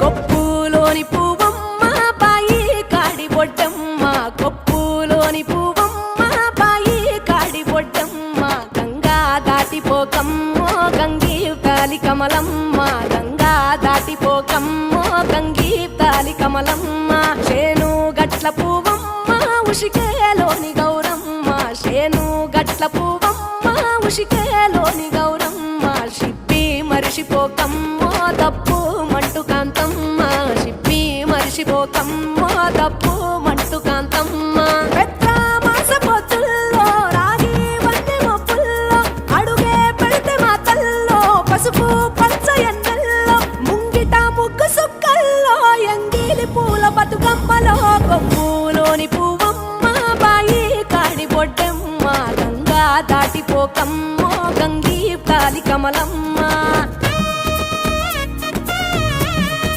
కొప్పులోని పువ్వమ్మ బాయి కాడి బొడ్డమ్మ, కొప్పులోని పువ్వమ్మ బాయి కాడి బొడ్డమ్మ. గంగా దాటిపోకమ్మో గంగీ తాలి కమలమ్మ, గంగా దాటిపోకమ్మో గంగీ తాలి కమలమ్మ. శేను గట్ల పువ్వమ్మ ఉషికేలోని గౌరమ్మ, శేను గట్ల పువ్వమ్మ ఉషికేలోని గౌరమ్మ. షిప్పి మరిషిపోకమ్మో తప్పు మంటు కాంతమ్మ, షిప్పి మరిషిపోకమ్మో తప్పు మంటు కాంతమ్మ. పెద్ద మాస పొత్తుల్లో రాగి వన్నె మొప్పుల్లో అడుగే పెడితే మా తల్లో, పసుపు పచ్చ ఎన్నెల్లో ముంగిట ముగ్గు సుక్కల్లో, ఎంగిలి పూల బతుకమ్మలో కొమ్ములోని పువ్వమ్మ బాయి కాడి బొడ్డమ్మ. గంగా దాటిపోకమ్మో గంగీ తాలి కమలమ్మ.